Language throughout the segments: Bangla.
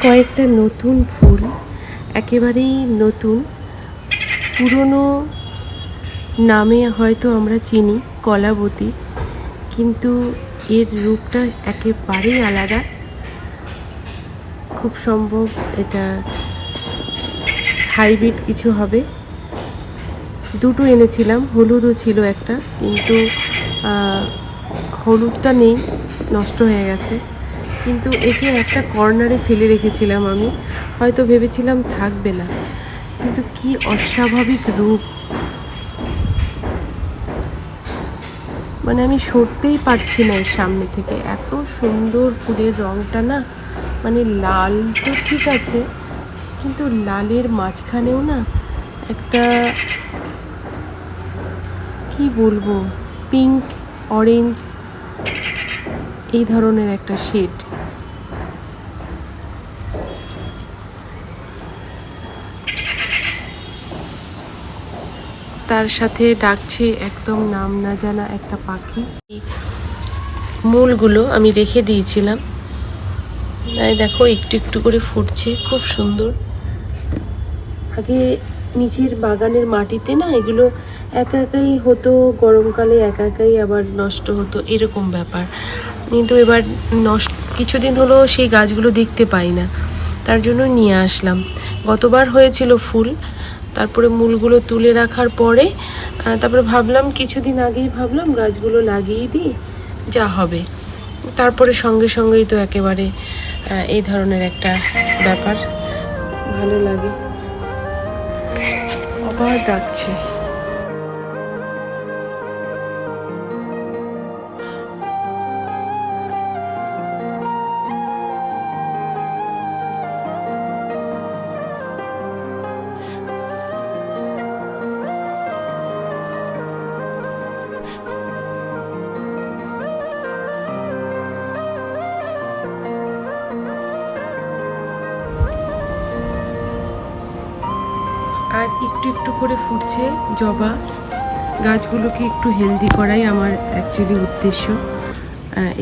কয়েকটা নতুন ফুল, একেবারেই নতুন। পুরনো নামে হয়তো আমরা চিনি কলাবতী, কিন্তু এর রূপটা একেবারেই আলাদা। খুব সম্ভব এটা হাইব্রিড কিছু হবে। দুটো এনেছিলাম, হলুদও ছিল একটা, কিন্তু হলুদটা নেই, নষ্ট হয়ে গেছে। কিন্তু একে একটা কর্নারে ফেলে রেখেছিলাম আমি, হয়তো ভেবেছিলাম থাকবে না, কিন্তু কি অস্বাভাবিক রূপ! মানে আমি সরতেই পারছি না এর সামনে থেকে। এত সুন্দর ফুলের রঙটা না, মানে লাল তো ঠিক আছে, কিন্তু লালের মাঝখানেও না একটা, কি বলবো, পিঙ্ক অরেঞ্জ এই ধরনের একটা শেড। তার সাথে ডাকছে একদম নাম না জানা একটা পাখি। মূলগুলো আমি রেখে দিয়েছিলাম, তাই দেখো একটু একটু করে ফুটছে, খুব সুন্দর। আগে নিচের বাগানের মাটিতে না এগুলো একা একাই হতো, গরমকালে একা একাই আবার নষ্ট হতো, এরকম ব্যাপার। কিন্তু এবার কিছুদিন হলো সেই গাছগুলো দেখতে পাই না, তার জন্য নিয়ে আসলাম। গতবার হয়েছিল ফুল, তারপরে মূলগুলো তুলে রাখার পরে তারপরে ভাবলাম, কিছুদিন আগেই ভাবলাম গাছগুলো লাগিয়ে দিই, যা হবে। তারপরে সঙ্গে সঙ্গেই তো একেবারে এই ধরনের একটা ব্যাপার, ভালো লাগে। আবার ডাকছে। আর একটু একটু করে ফুটছে জবা। গাছগুলোকে একটু হেলদি করাই আমার অ্যাকচুয়ালি উদ্দেশ্য।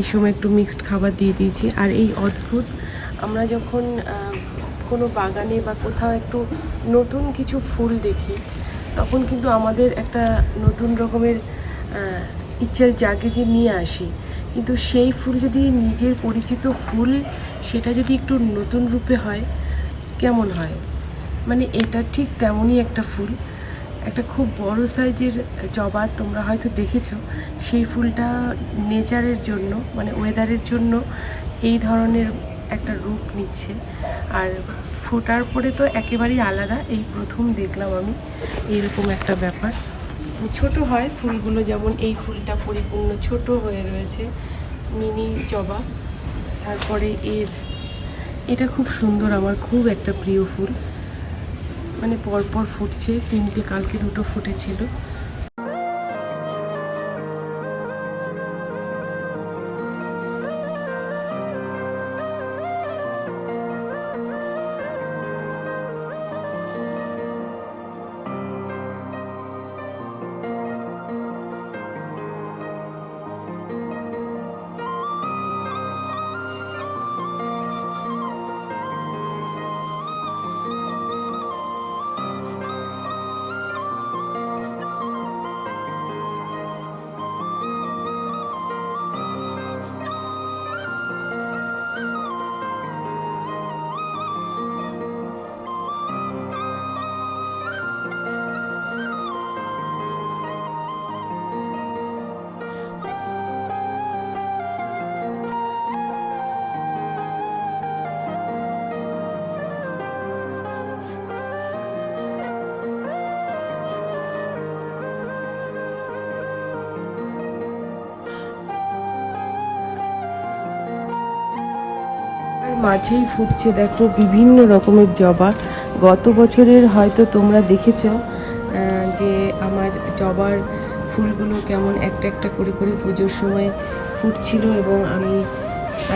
এই সময় একটু মিক্সড খাবার দিয়ে দিয়েছি। আর এই অদ্ভুত, আমরা যখন কোনো বাগানে বা কোথাও একটু নতুন কিছু ফুল দেখি, তখন কিন্তু আমাদের একটা নতুন রকমের ইচ্ছার জাগে যে নিয়ে আসি। কিন্তু সেই ফুল যদি নিজের পরিচিত ফুল, সেটা যদি একটু নতুন রূপে হয়, কেমন হয়? মানে এটা ঠিক তেমনই একটা ফুল, একটা খুব বড় সাইজের জবা, তোমরা হয়তো দেখেছো। সেই ফুলটা নেচারের জন্য, মানে ওয়েদারের জন্য এই ধরনের একটা রূপ নিচ্ছে। আর ফোটার পরে তো একেবারেই আলাদা, এই প্রথম দেখলাম আমি এইরকম একটা ব্যাপার। ছোট হয় ফুলগুলো, যেমন এই ফুলটা পরিপূর্ণ ছোট হয়ে রয়েছে, মিনি জবা। তারপরে এটা খুব সুন্দর, আমার খুব একটা প্রিয় ফুল। মানে পরপর ফুটছে, তিনটে, কালকে দুটো ফুটেছিল। মাঝেই ফুটছে দেখো বিভিন্ন রকমের জবা। গত বছরের হয়তো তোমরা দেখেছো যে আমার জবার ফুলগুলো কেমন একটা একটা করে করে পুজোর সময় ফুটছিল, এবং আমি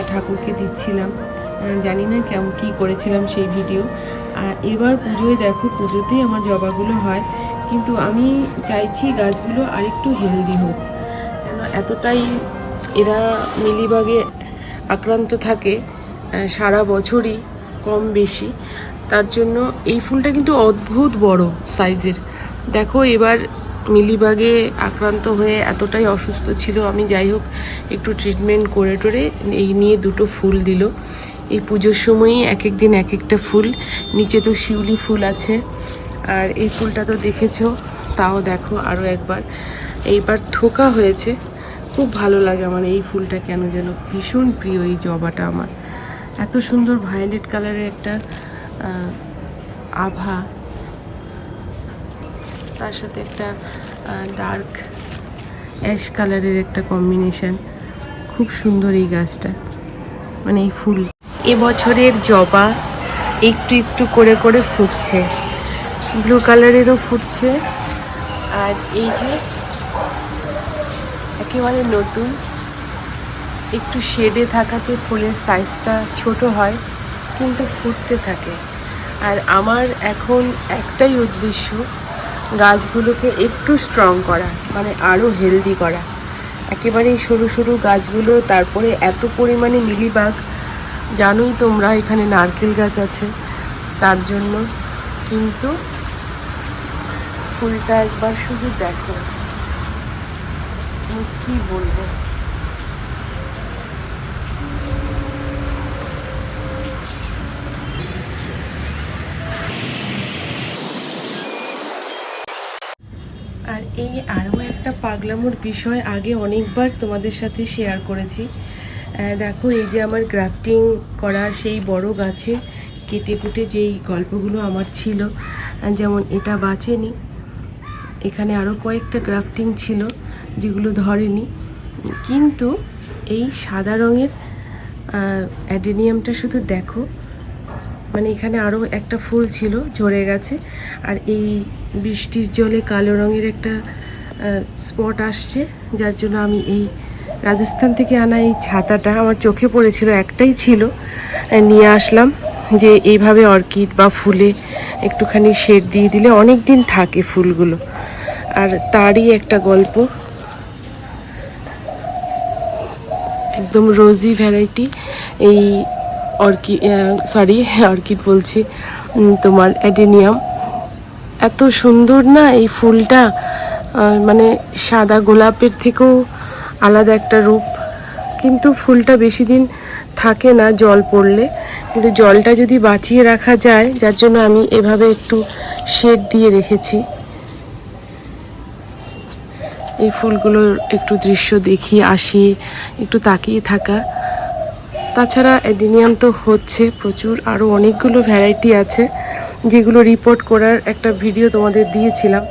ঠাকুরকে দিচ্ছিলাম। জানি না কেমন কী করেছিলাম সেই ভিডিও। আর এবার পুজোয় দেখো, পুজোতেই আমার জবাগুলো হয়, কিন্তু আমি চাইছি গাছগুলো আরেকটু হেলদি হোক, কেন এতটাই এরা মিলিবাগে আক্রান্ত থাকে সারা বছরই, কম বেশি, তার জন্য এই ফুলটা কিন্তু অদ্ভুত বড় সাইজের। দেখো এবার মিলিবাগে আক্রান্ত হয়ে এতটাই অসুস্থ ছিল, আমি যাই হোক একটু ট্রিটমেন্ট করে টোরে এই নিয়ে দুটো ফুল দিল। এই পুজোর সময়ই এক এক দিন এক একটা ফুল, নিচে তো শিউলি ফুল আছে। আর এই ফুলটা তো দেখেছো, তাও দেখো আরও একবার, এইবার থোকা হয়েছে। খুব ভালো লাগে আমার এই ফুলটা, কেন যেন ভীষণ প্রিয় এই জবাটা আমার। এত সুন্দর ভায়োলেট কালারের একটা আভা, তার সাথে একটা ডার্ক অ্যাশ কালারের একটা কম্বিনেশন। খুব সুন্দর এই গাছটা, মানে এই ফুল। এবছরের জবা একটু একটু করে করে ফুটছে, ব্লু কালারেরও ফুটছে। আর এই যে একেবারে নতুন, একটু শেডে থাকাতে ফুলের সাইজটা ছোট হয়, কিন্তু ফুটতে থাকে। আর আমার এখন একটাই উদ্দেশ্য, গাছগুলোকে একটু স্ট্রং করা, মানে আরও হেলদি করা। একেবারেই সরু সরু গাছগুলো, তারপরে এত পরিমাণে মিলিবাগ, জানোই তোমরা এখানে নারকেল গাছ আছে, তার জন্য। কিন্তু ফুলটা একবার শুধু দেখো, আমি কী বলবো। আর এই আরও একটা পাগলামোর বিষয়, আগে অনেকবার তোমাদের সাথে শেয়ার করেছি। দেখো এই যে আমার গ্রাফটিং করা সেই বড় গাছে কেটে কুটে যেই গল্পগুলো আমার ছিল, যেমন এটা বাঁচেনি, এখানে আরও কয়েকটা গ্রাফটিং ছিল যেগুলো ধরেনি। কিন্তু এই সাদা রঙের অ্যাডেনিয়ামটা শুধু দেখো, মানে এখানে আরও একটা ফুল ছিল, ঝরে গেছে। আর এই বৃষ্টির জলে কালো রঙের একটা স্পট আসছে, যার জন্য আমি এই রাজস্থান থেকে আনা এই ছাতাটা আমার চোখে পড়েছিল, একটাই ছিল, নিয়ে আসলাম। যে এইভাবে অর্কিড বা ফুলে একটুখানি শেড দিয়ে দিলে অনেক দিন থাকে ফুলগুলো। আর তারই একটা গল্প, একদম রোজি ভ্যারাইটি এই অর্কিড বলছি, তোমার অ্যাডেনিয়াম। এত সুন্দর না এই ফুলটা, মানে সাদা গোলাপের থেকেও আলাদা একটা রূপ। কিন্তু ফুলটা বেশি দিন থাকে না জল পড়লে, কিন্তু জলটা যদি বাঁচিয়ে রাখা যায়, যার জন্য আমি এভাবে একটু শেড দিয়ে রেখেছি। এই ফুলগুলোর একটু দৃশ্য দেখি, আসি, একটু তাকিয়ে থাকা। তাছাড়া অ্যাডেনিয়াম তো হচ্ছে প্রচুর, আরও অনেকগুলো ভ্যারাইটি আছে যেগুলো রিপোর্ট করার একটা ভিডিও তোমাদের দিয়েছিলাম।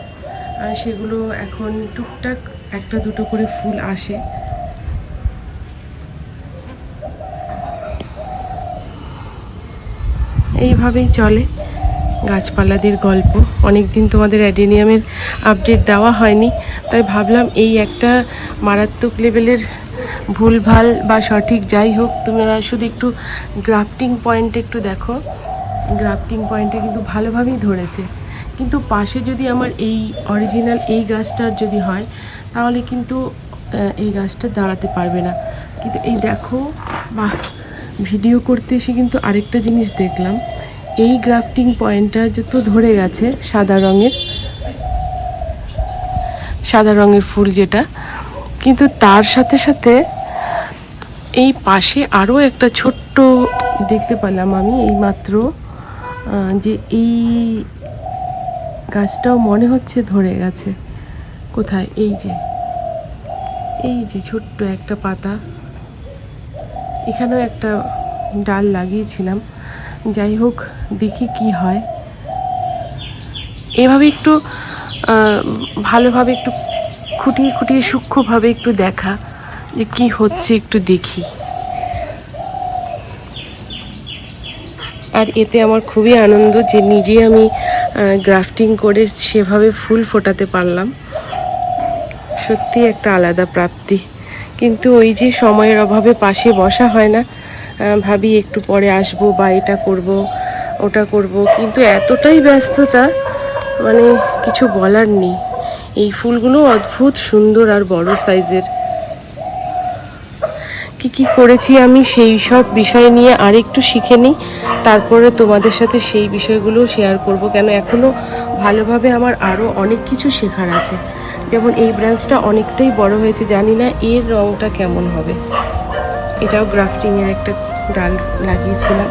আর সেগুলো এখন টুকটাক একটা দুটো করে ফুল আসে। এইভাবেই চলে গাছপালাদের গল্প। অনেক দিন তোমাদের অ্যাডেনিয়ামের আপডেট দেওয়া হয়নি, তাই ভাবলাম এই একটা মারাত্মক লেভেলের ভুলভাল বা সঠিক যাই হোক, তোমরা শুধু একটু গ্রাফটিং পয়েন্টে একটু দেখো। গ্রাফটিং পয়েন্টে কিন্তু ভালোভাবেই ধরেছে, কিন্তু পাশে যদি আমার এই অরিজিনাল এই গাছটার যদি হয়, তাহলে কিন্তু এই গাছটা দাঁড়াতে পারবে না। কিন্তু এই দেখো, বাহ, ভিডিও করতে এসে কিন্তু আরেকটা জিনিস দেখলাম, এই গ্রাফটিং পয়েন্টটা যত ধরে গেছে সাদা রঙের ফুল যেটা, কিন্তু তার সাথে সাথে এই পাশে আরও একটা ছোট্ট দেখতে পেলাম আমি এইমাত্র, যে এই গাছটাও মনে হচ্ছে ধরে গেছে। কোথায়? এই যে ছোট্ট একটা পাতা, এখানেও একটা ডাল লাগিয়েছিলাম। যাই হোক, দেখি কি হয়। এভাবে একটু ভালোভাবে একটু খুঁটিয়ে খুঁটিয়ে সূক্ষ্মভাবে একটু দেখা যে কি হচ্ছে, একটু দেখি। আর এতে আমার খুবই আনন্দ যে নিজে আমি গ্রাফটিং করে সেভাবে ফুল ফোটাতে পারলাম, সত্যি একটা আলাদা প্রাপ্তি। কিন্তু ওই যে সময়ের অভাবে পাশে বসা হয় না, ভাবি একটু পরে আসবো বা এটা করব ওটা করব, কিন্তু এতটাই ব্যস্ততা, মানে কিছু বলার নেই। এই ফুলগুলো অদ্ভুত সুন্দর আর বড় সাইজের, কি কি করেছি আমি সেই সব বিষয় নিয়ে আরেকটু শিখে নিই, তারপরে তোমাদের সাথে সেই বিষয়গুলো শেয়ার করব। কেন এখনও ভালোভাবে আমার আরও অনেক কিছু শেখার আছে। যেমন এই ব্রাঞ্চটা অনেকটাই বড় হয়েছে, জানি না এর রঙটা কেমন হবে। এটাও গ্রাফটিংয়ের একটা ডাল লাগিয়েছিলাম।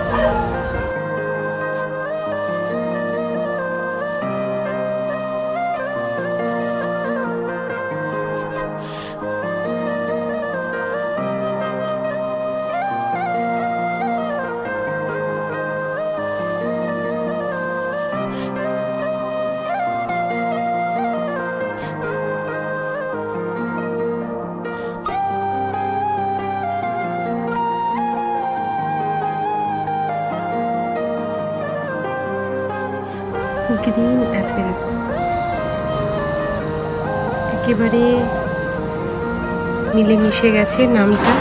গ্রিন অ্যাপেল একেবারে মিলেমিশে গেছে নামটা।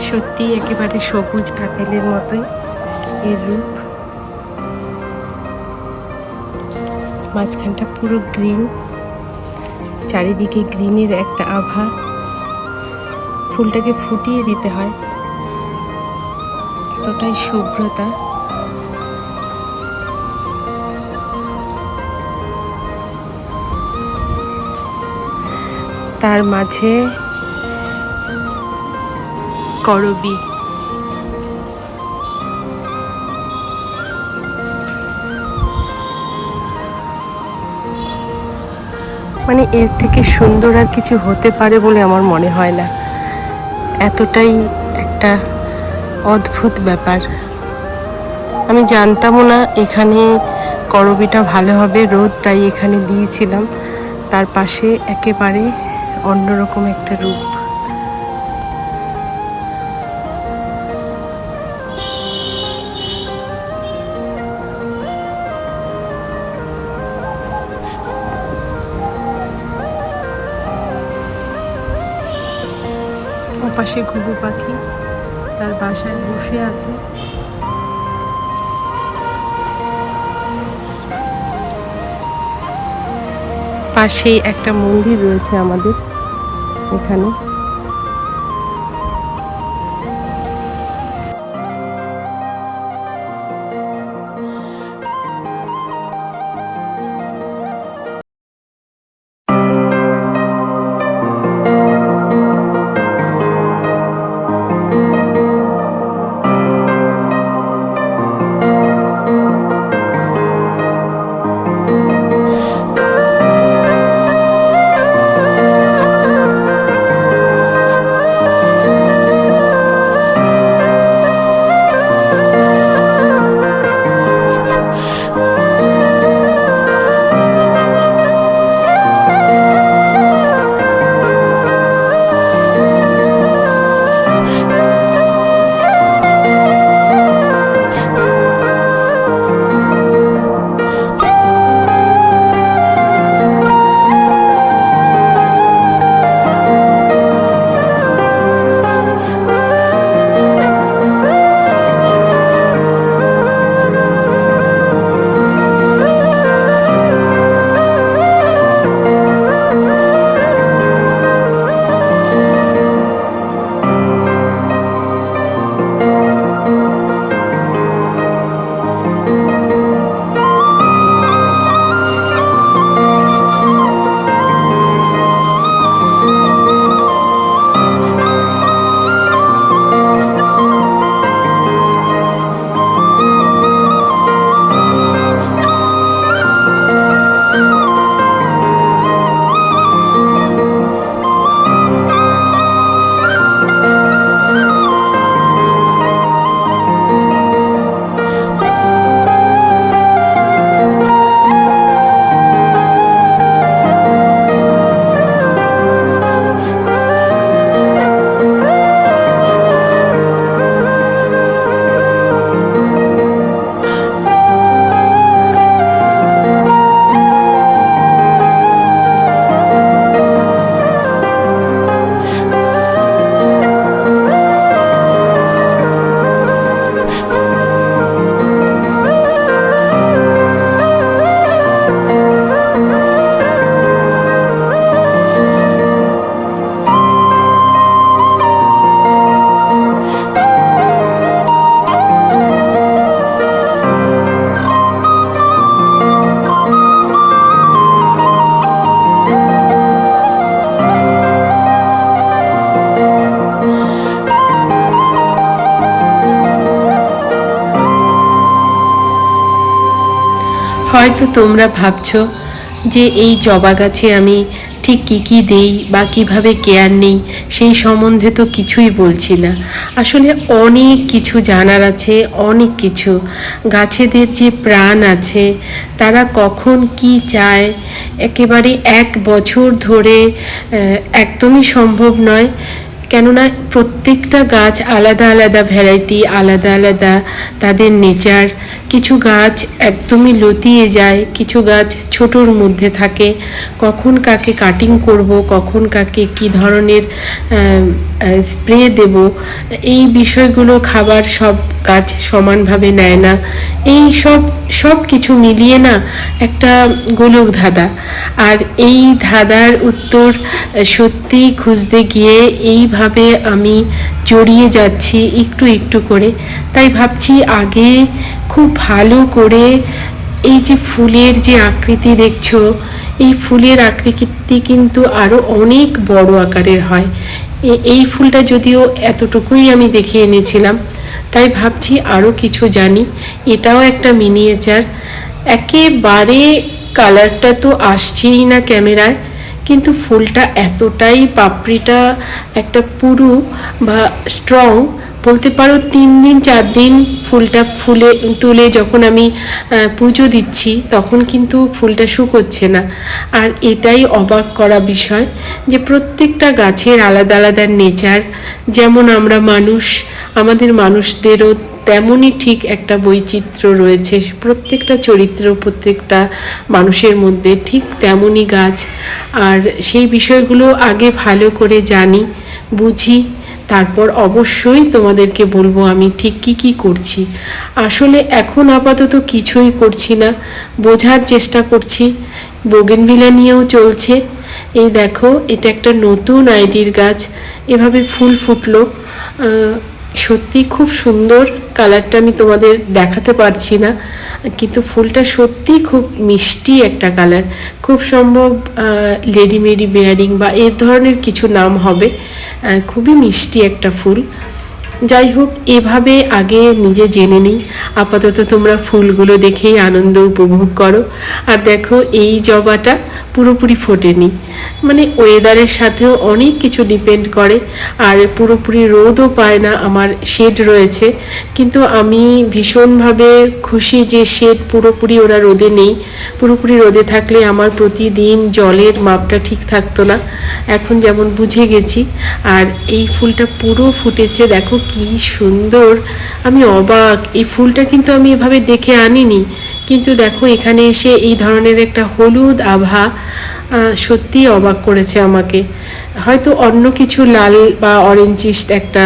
সত্যি একেবারে সবুজ আপেলের মতোই এর রূপ। মাঝখানটা পুরো গ্রিন, চারিদিকে গ্রিনের একটা আভা। ফুলটাকে ফুটিয়ে দিতে হয়, এতটাই শুভ্রতা। তার মাঝে করবী, মানে এর থেকে সুন্দর আর কিছু হতে পারে বলে আমার মনে হয় না। এতটাই একটা অদ্ভুত ব্যাপার। আমি জানতামও না এখানে করবীটা ভালো হবে, রোদ তাই এখানে দিয়েছিলাম। তার পাশে একেবারে অন্যরকম একটা রূপ। ওপাশে ঘুঘু পাখি তার বাসায় বসে আছে। পাশেই একটা মন্দির রয়েছে আমাদের এখানে। হয়তো তোমরা ভাবছো যে এই জবা গাছে আমি ঠিক কী কী দেই বা কীভাবে কেয়ার নেই সেই সম্বন্ধে তো কিছুই বলছি না। আসলে অনেক কিছু জানার আছে, অনেক কিছু। গাছেদের যে প্রাণ আছে, তারা কখন কি চায় একেবারে 1 বছর ধরে একদমই সম্ভব নয়। কেননা প্রত্যেকটা গাছ আলাদা আলাদা ভ্যারাইটি, আলাদা আলাদা তাদের নেচার। কিছু গাছ একদমই লতিয়ে যায়, কিছু গাছ ছোটোর মধ্যে থাকে। কখন কাকে কাটিং করব, কখন কাকে কি ধরনের স্প্রে দেব, এই বিষয়গুলো খাবার সব গাছ সমানভাবে নেয় না। এই সব কিছু মিলিয়ে না একটা গোলক ধাঁধা। আর এই ধাঁধার উত্তর সত্যি খুঁজতে গিয়ে এইভাবে আমি জড়িয়ে যাচ্ছি একটু একটু করে। তাই ভাবছি আগে খুব ভালো করে এই যে ফুলের যে আকৃতি দেখছো, এই ফুলের আকৃতি কিন্তু আরও অনেক বড় আকারের হয়। এই ফুলটা যদিও এতটুকুই আমি দেখে এনেছিলাম, তাই ভাবছি আরও কিছু জানি। এটাও একটা মিনিয়েচার। একেবারে কালারটা তো আসছেই না ক্যামেরায়, কিন্তু ফুলটা এতটাই, পাপড়িটা একটা পুরু বা স্ট্রং বলতে পারো। 3 দিন 4 দিন ফুলটা তুলে যখন আমি পুজো দিচ্ছি, তখন কিন্তু ফুলটা শুকোচ্ছে না। আর এটাই অবাক করা বিষয় যে প্রত্যেকটা গাছের আলাদা আলাদা নেচার। যেমন আমরা মানুষ, আমাদের মানুষদেরও তেমনই ঠিক একটা বৈচিত্র্য রয়েছে। প্রত্যেকটা চরিত্র, প্রত্যেকটা মানুষের মধ্যে ঠিক তেমনই গাছ। আর সেই বিষয়গুলো আগে ভালো করে জানি, বুঝি, তারপর অবশ্যই তোমাদেরকে বলবো আমি ঠিক কী কী করছি। আসলে এখন আপাতত কিছুই করছি না, বোঝার চেষ্টা করছি। বোগেনভিলা নিয়েও চলছে। এই দেখো, এটা একটা নতুন আইডির গাছ, এভাবে ফুল ফুটলো। সত্যি খুব সুন্দর। কালারটা আমি তোমাদের দেখাতে পারছি না, কিন্তু ফুলটা সত্যি খুব মিষ্টি একটা কালার। খুব সম্ভব লেডি মেরি বেয়ারিং বা এর ধরনের কিছু নাম হবে। খুবই মিষ্টি একটা ফুল। যাই হোক, এভাবে আগে নিজে জেনে নিই। আপাতত তোমরা ফুলগুলো দেখেই আনন্দ উপভোগ করো। আর দেখো, এই জবাটা পুরোপুরি ফোটেনি, মানে ওয়েদারের সাথেও অনেক কিছু ডিপেন্ড করে। আর পুরোপুরি রোদও পায় না, আমার শেড রয়েছে। কিন্তু আমি ভীষণভাবে খুশি যে শেড পুরোপুরি ওরা রোদে নেই। পুরোপুরি রোদে থাকলে আমার প্রতিদিন জলের মাপটা ঠিক থাকতো না। এখন যেমন বুঝে গেছি। আর এই ফুলটা পুরো ফুটেছে, দেখো কি সুন্দর। আমি অবাক, এই ফুলটা কিন্তু আমি এভাবে দেখে আনিনি, কিন্তু দেখো এখানে এসে এই ধরনের একটা হলুদ আভা সত্যিই অবাক করেছে আমাকে। হয়তো অন্য কিছু লাল বা অরেঞ্জিস্ট একটা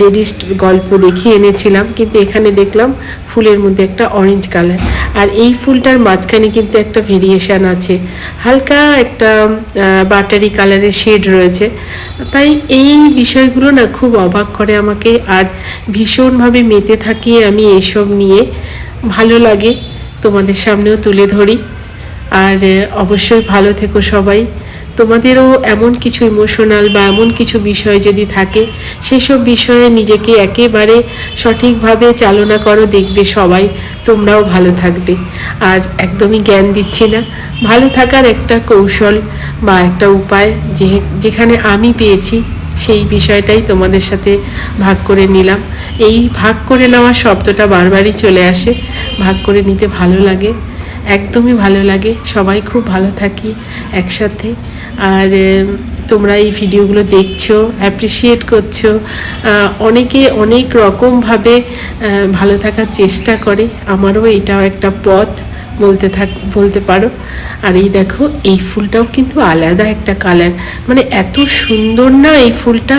রেডিশ গল্প দেখিয়ে এনেছিলাম, কিন্তু এখানে দেখলাম ফুলের মধ্যে একটা অরেঞ্জ কালার। আর এই ফুলটার মাঝখানে কিন্তু একটা ভেরিয়েশান আছে, হালকা একটা বাটারি কালারের শেড রয়েছে। তাই এই বিষয়গুলো না খুব অবাক করে আমাকে। আর ভীষণভাবে মেতে থাকি আমি এইসব নিয়ে। ভালো লাগে, তোমাদের সামনেও তুলে ধরি। আর অবশ্যই ভালো থেকো সবাই। তোমাদেরও এমন কিছু ইমোশনাল বা এমন কিছু বিষয় যদি থাকে, সেসব বিষয়ে নিজেকে একেবারে সঠিকভাবে চালনা করো, দেখবে সবাই তোমরাও ভালো থাকবে। আর একদমই জ্ঞান দিচ্ছি না, ভালো থাকার একটা কৌশল বা একটা উপায় যেখানে আমি পেয়েছি, সেই বিষয়টাই তোমাদের সাথে ভাগ করে নিলাম। এই ভাগ করে নেওয়া শব্দটা বারবারই চলে আসে, ভাগ করে নিতে ভালো লাগে, একদমই ভালো লাগে। সবাই খুব ভালো থাকি একসাথে। আর তোমরা এই ভিডিওগুলো দেখছো, অ্যাপ্রিসিয়েট করছো, অনেকে অনেক রকমভাবে ভালো থাকার চেষ্টা করে। আমারও এটাও একটা পথ বলতে পারো। আর এই দেখো, এই ফুলটাও কিন্তু আলাদা একটা কালার, মানে এত সুন্দর না এই ফুলটা।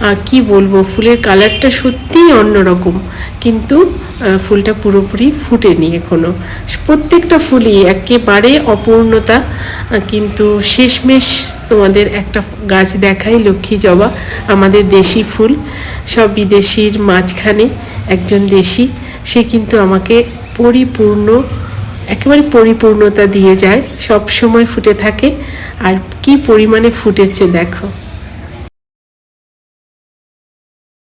আর কি বলবো, ফুলের কালারটা সত্যিই অন্যরকম। কিন্তু ফুলটা পুরোপুরি ফুটেনি এখনো। প্রত্যেকটা ফুলই একেবারে অপূর্ণতা। কিন্তু শেষমেশ তোমাদের একটা গাছ দেখাই, লক্ষ্মী জবা, আমাদের দেশি ফুল। সব বিদেশির মাঝখানে একজন দেশি, সে কিন্তু আমাকে একেবারে পরিপূর্ণতা দিয়ে যায়। সব সময় ফুটে থাকে। আর কি পরিমাণে ফুটেছে দেখো।